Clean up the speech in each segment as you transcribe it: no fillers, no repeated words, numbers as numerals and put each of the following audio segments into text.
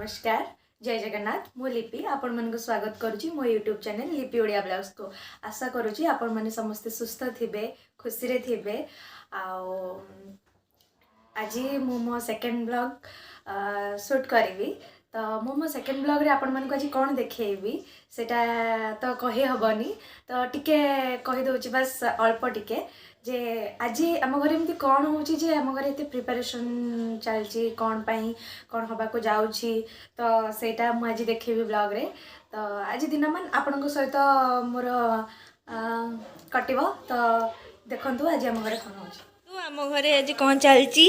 नमस्कार जय जगन्नाथ मु लिपि आपण मन को स्वागत करुची मो यूट्यूब चैनल लिपि ओडिया ब्लॉग्स को आशा करुची आपण माने समस्त सुस्थ थिबे खुशी रे थिबे आज मु मो सेकंड ब्लॉग शूट करी तो मो सेकंड ब्लॉग रे आपण मन को आज कौन देखेबी सेटा तो कही हबनी तो टिके कही दउची बस अल्प टिके जे आज आम घर एमती कौन हो आम घर एत प्रिपरेशन चलती कौन पाई कौन हवा को जाऊँगी तो सेटा मु आज देखेबी ब्लॉग रे तो आज दिन मान आपण सहित मोर कटिब तो देखंतु आज आम घर कौन हो आम घरे आज कौन चलती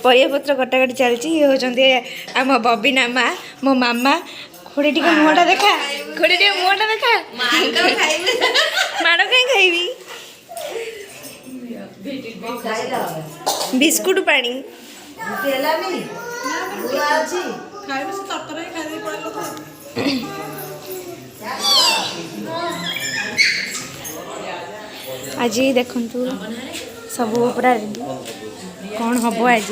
परिया पत्र कटाकटी चलती ये होचंदी आम बबिना माँ मो मामा खुड़ी टिके मुहटा देखा खुड़ी टिके मुहटा देखा माड़ कहीं खाइबी बिस्कुट पानी आज देखंतु सब पूरा कौन हम आज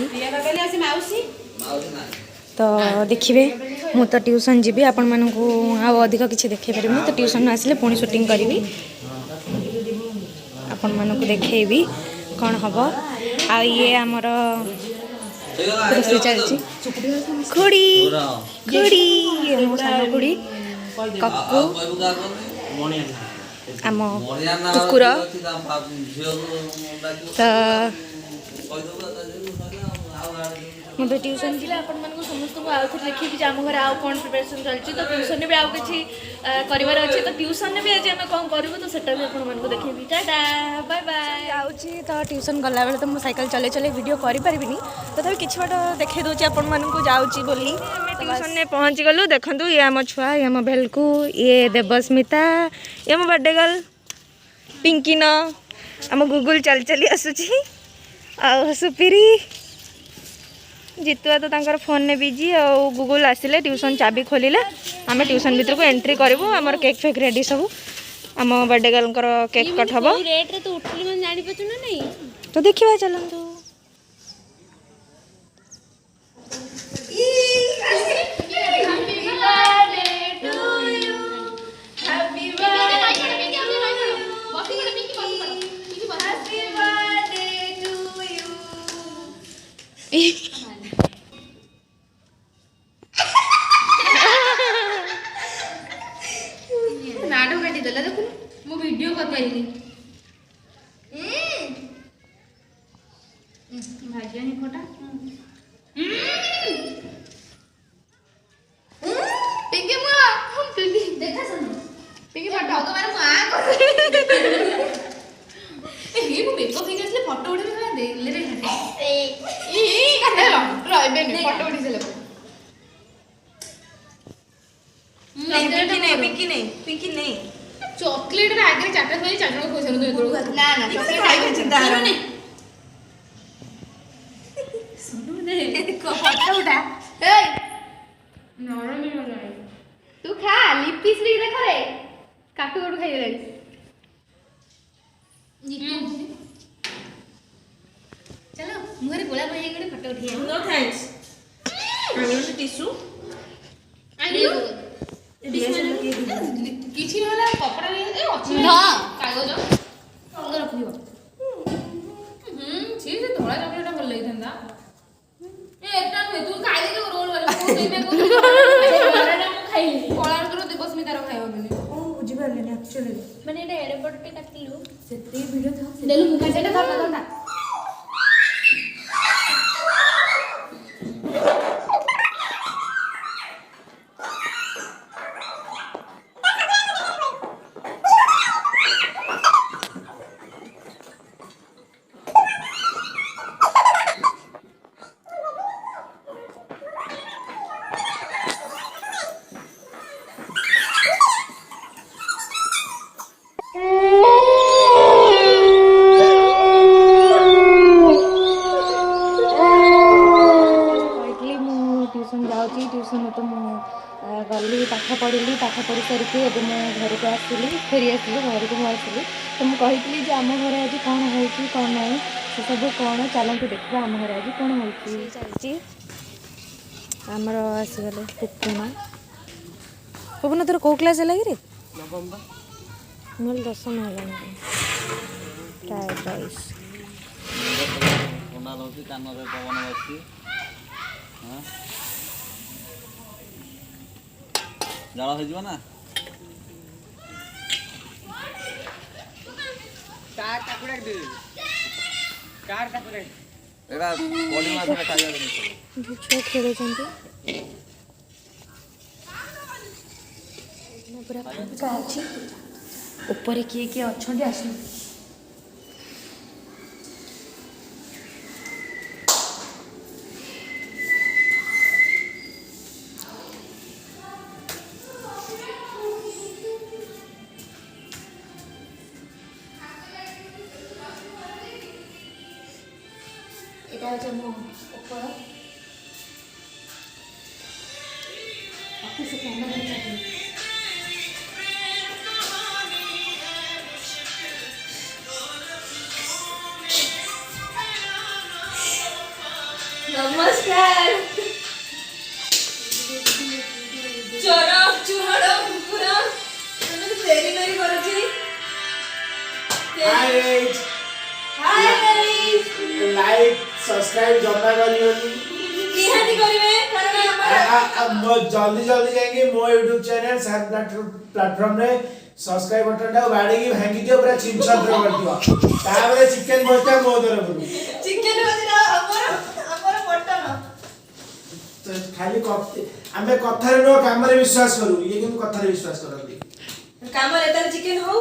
तो देखिए मु तो ट्यूशन जी आपण मानक अधिक किसी देखे पारि तो ट्यूशन आसिले पुणी शूटिंग करी आपण मानक देखेबी कौन हम आ ये आमर रोषे चलती खुड़ी खुड़ी मो सान खुड़ी कक्कू आम कुकुर तो मुझे ट्यूशन जी आपण समस्त को आउ थे देखिए कि आम घर आउ कौन प्रिपरेशन चलती तो ट्यूशन भी आउ कि करार अच्छे तो ट्यूशन भी आज आम कौन करूँ तो सेटा भी आपको देखेबी टाटा बाय बाय आउची तो ट्यूशन गला बेले तो मुझे साइकिल चले चले वीडियो करें तथा किसी बाट देखे दूसरी आपण मानक जाऊँगी बोली ट्यूशन में पहुँच गलु देखु ये आम छुआ ये आम भेलकू ये देवस्मिता ये आम बर्थडे गर्ल पिंकी न आम गुगुल चल चली आसुची आ सुपीरी जितुआ तो तांकर फोन ने बिजी और गूगल आसिले ट्यूशन चाबी खोलिले आम ट्यूशन भीतर को एंट्री करूँ आमर केक फेक रेडी सब आम बर्थडे गर्ल केक कट हम तो देखा चलतु चॉकलेट आगे चाटा खाई चाटा पैसा ना ना चॉकलेट खाई चिंता नहीं सुनो दे को फोटो उठा ए नरम नहीं हो जाए तू खा लिपि स्लिप देखो रे काटू काटू खाई ले चलो मुहरे गोला भाई गडे फोटो उठिया no thanks I want tissue आई किछि होला कपड़ा ए अछि ना कागज अंग रखियो छी से धोला चॉकलेट भल लई थंदा ए एटा तू खाई दे रोल वाला को देबे को कोलाटा मु खाइली कोलार करो देवस्मिता रो खाइबो बने ओ बुझी परले ने एक्चुअली माने एटा एयरपोर्ट पे काटिलु सेते वीडियो था देलु मुखा सेटा धरना ट्यूशन तो गली पाठ पढ़ी पाठ पढ़ी सारिकी एवं मो घर को आसली फेरी आसली घर को आसली तो मुझे कही आम घर आज कौन हो कौन ना से सब कौन चलते देखा आम घर आज कौन हो चलती आमर आसीगले पुपुना पुपुना तोर कौ क्लास है रे मोल 10 है फ्राइड राइस ठंडा लाଗୁଛି କାନରେ ପବନ ବସିଛି ଜାଳ ହେଇଯିବ ନା କାର ଟାକୁଡା ଦେ କାର ଟାକୁଡା ଏରା ବଡି ମାଛରେ ଖାଇବା ଜିନିଷ ଛୁଆ ଖେଳୁଛନ୍ତି ପୁରା ଫାଙ୍କା ଅଛି ଉପରେ କିଏ କିଏ ଅଛନ୍ତି ଆସନ୍ତୁ এটা হচ্ছে মো উপর অফিসে ক্যামেরা চালিয়ে नमस्कार चोरा चुहाड़ा पूरा तुमने तो तेरी मेरी करूची हाय हाय गाइस लाइक सब्सक्राइब जमा करियोनी निहाती करिवे कारण हम जल्दी जल्दी जाएंगे मो YouTube चैनल सैर प्लेटफॉर्म रे सब्सक्राइब बटन टा बाड़ी की भांगी दियो पूरा चिमछत्र कर दियो ताबरे चिकन भोजटा मो तरफ चिकन भोजटा हमर मटन तो खाली हमें कथारे नो काम रे विश्वास करू ये किंतु कथारे विश्वास करंदी काम रे तार चिकन हो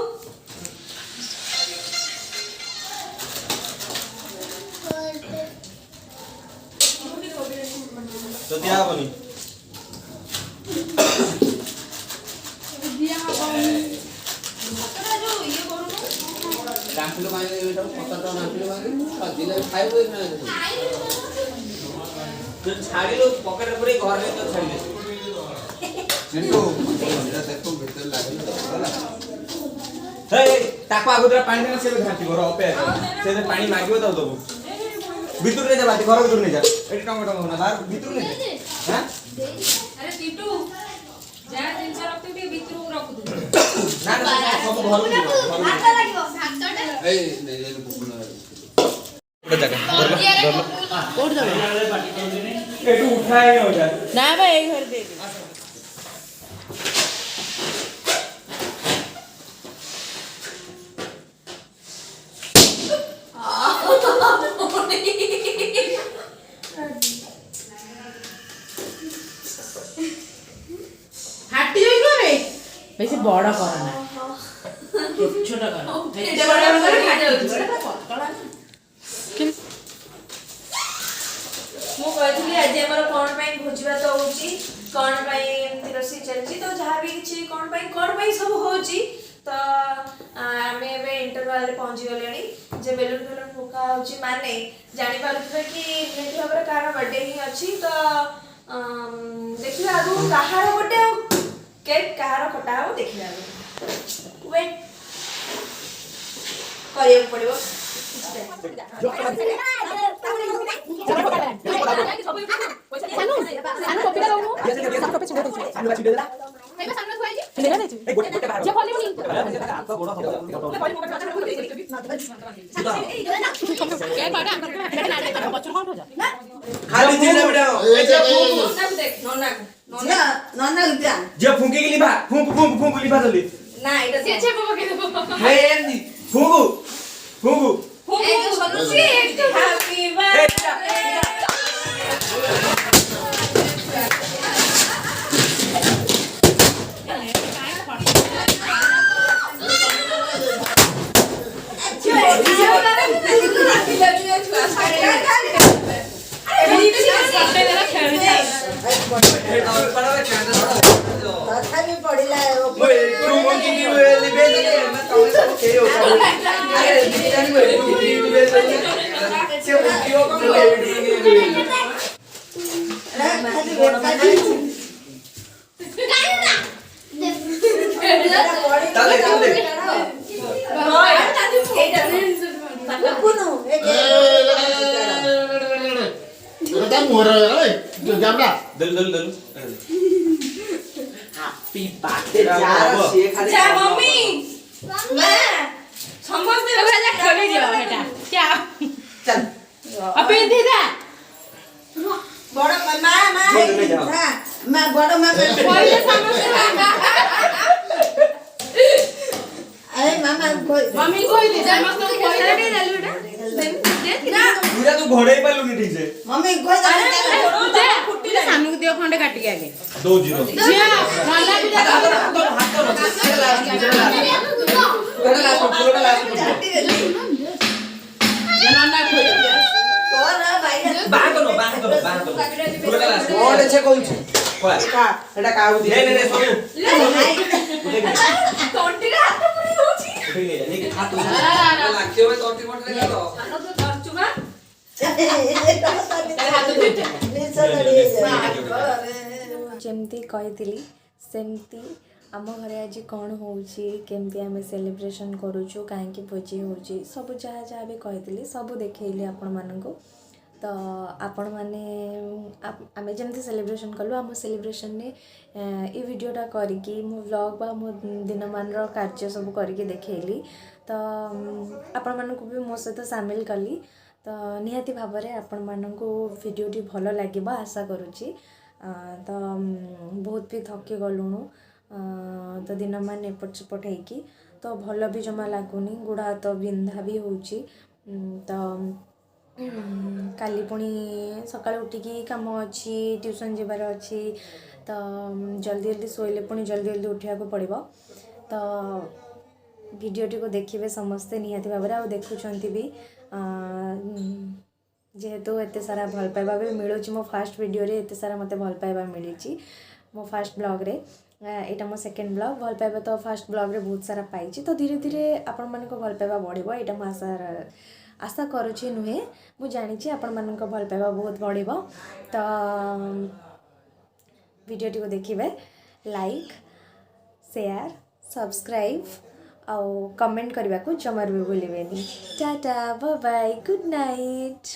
तो दिया बनी दिया बनी तोरा जो ये करू रामपुर माने एटा पता रामपुर माने दिले खाइबो ना तो छाड़ी लो पॉकेट पूरे घर में तो छाड़ी दे चिंटू एटा देखो भीतर लागल होला हे ताको आगुदरा पानी देना से घाटी घर अपे से पानी मागियो दउ दबो भीतर ले जा बाती घर भीतर ले जा एटी टमाटो ना बाहर भीतर ले जा हां अरे टीटू जा जिंस रखते भी भीतर रख दे ना ना सब घर में भात लागिवो भातटा ए नहीं बुकुना जगह कोड दो एटू उठाए हो जा ना भाई एक घर दे हाटी होई रे वैसे बड़ा करना छोटा कर एते बड़ा कर हाटी होई बड़ा पतला ना ମୁଁ କହିଥିଲି ଆଜି ଆମର କ'ଣ ପାଇଁ ଭୋଜିଭାତ ହେଉଛି କ'ଣ ପାଇଁ ଏମିତି ରୋଷେଇ ଚାଲିଛି ତ ଯାହା ବି କିଛି କ'ଣ ପାଇଁ ସବୁ ହେଉଛି ତ ଆମେ ଏବେ ଇଣ୍ଟରଭାଲରେ ପହଞ୍ଚିଗଲେଣି ଯେ ବେଲୁନ୍ ଫେଲୁନ୍ ଫୁଙ୍କା ହେଉଛି ମାନେ ଜାଣିପାରୁଥିବେ କି ନିହାତି ଭାବରେ କାହାର ବର୍ଥଡେ ହିଁ ଅଛି ତ ଦେଖିବା ଆଗକୁ କାହାର ଗୋଟେ ଆଉ କେକ୍ କାହାର କଟା ହେବ ଦେଖିବା ଆଗକୁ ୱେଟ୍ କରିବାକୁ ପଡ଼ିବ खाली जेना बेटा नन्ना जे फुंके के लिबा फुंक लिबा जल्दी ना এটা से छे पके दो हे एंदी फुंकू हैप्पी बर्थडे तथापि पडिला मोर जो जामला दलु हैप्पी बर्थडे यार से खाली जा मम्मी मैं समझते तो भैया खोली दियो बेटा क्या चल अबे दीदा बड़ा मामा बोल ले जाओ। मैं बड़ा मामा खोली समझ अरे मामा कोई मम्मी कोई दे समझ तो खोली पूरा तू घोड़े ही पालूगी ठीक से मम्मी कोई दे फुट्टी सानू को दियो खंडे काट के आगे 2-0 जिया नाला भी दे नाना खोली कोरा भाई बाहर कोड छे कोइ कोला का एटा काउ दे नहीं सोनू तोंटी रे हाथ पुरी होची उठे ले जा लेके हाथ लाखियो में तोटी मोट रे तो आनो तो करचुमा ଯେମିତି କହିଥିଲି ସେମିତି ଆମ ଘରେ ଆଜି କ'ଣ ହେଉଛି କେମିତି ଆମେ ସେଲିବ୍ରେସନ୍ କରୁଛୁ କାହିଁକି ଭୋଜି ହେଉଛି ସବୁ ଯାହା ବି କହିଥିଲି ସବୁ ଦେଖେଇଲି ଆପଣମାନଙ୍କୁ ତ ଆପଣମାନେ ଆମେ ଯେମିତି ସେଲିବ୍ରେସନ୍ କଲୁ ଆମ ସେଲିବ୍ରେସନ୍ରେ ଏ ଭିଡ଼ିଓଟା କରିକି ମୁଁ ଭ୍ଲଗ୍ ବା ମୋ ଦିନମାନର କାର୍ଯ୍ୟ ସବୁ କରିକି ଦେଖେଇଲି ତ ଆପଣମାନଙ୍କୁ ବି ମୋ ସହିତ ସାମିଲ କଲି ତ ନିହାତି ଭାବରେ ଆପଣମାନଙ୍କୁ ଭିଡ଼ିଓଟି ଭଲ ଲାଗିବ ଆଶା କରୁଛି ତ ବହୁତ ବି ଥକି ଗଲୁଣୁ ତ ଦିନମାନ ଏପଟ ସେପଟ ହେଇକି ତ ଭଲ ବି ଜମା ଲାଗୁନି ଗୋଡ଼ ହାତ ବିନ୍ଧା ବି ହେଉଛି ତ କାଲି ପୁଣି ସକାଳୁ ଉଠିକି କାମ ଅଛି ଟ୍ୟୁସନ୍ ଯିବାର ଅଛି ତ ଜଲ୍ଦି ଶୋଇଲେ ପୁଣି ଜଲ୍ଦି ଉଠିବାକୁ ପଡ଼ିବ ତ ଭିଡ଼ିଓଟିକୁ ଦେଖିବେ ସମସ୍ତେ ନିହାତି ଭାବରେ ଆଉ ଦେଖୁଛନ୍ତି ବି ଯେହେତୁ ଏତେ ସାରା ଭଲ ପାଇବା ବି ମିଳୁଛି ମୋ ଫାର୍ଷ୍ଟ ଭିଡ଼ିଓରେ ଏତେ ସାରା ମୋତେ ଭଲ ପାଇବା ମିଳିଛି ମୋ ଫାର୍ଷ୍ଟ ବ୍ଲଗ୍ରେ ଏଇଟା ମୋ ସେକେଣ୍ଡ ବ୍ଲଗ୍ ଭଲ ପାଇବା ତ ଫାର୍ଷ୍ଟ ବ୍ଲଗ୍ରେ ବହୁତ ସାରା ପାଇଛି ତ ଧୀରେ ଧୀରେ ଆପଣମାନଙ୍କ ଭଲ ପାଇବା ବଢ଼ିବ ଏଇଟା ମୁଁ ଆଶା କରୁଛି ନୁହେଁ ମୁଁ ଜାଣିଛି ଆପଣମାନଙ୍କ ଭଲ ପାଇବା ବହୁତ ବଢ଼ିବ ତ ଭିଡ଼ିଓଟିକୁ ଦେଖିବେ ଲାଇକ୍ ସେୟାର ସବସ୍କ୍ରାଇବ୍ ଆଉ କମେଣ୍ଟ କରିବାକୁ ଜମାରୁ ବି ଭୁଲିବେନି tata bye bye good night.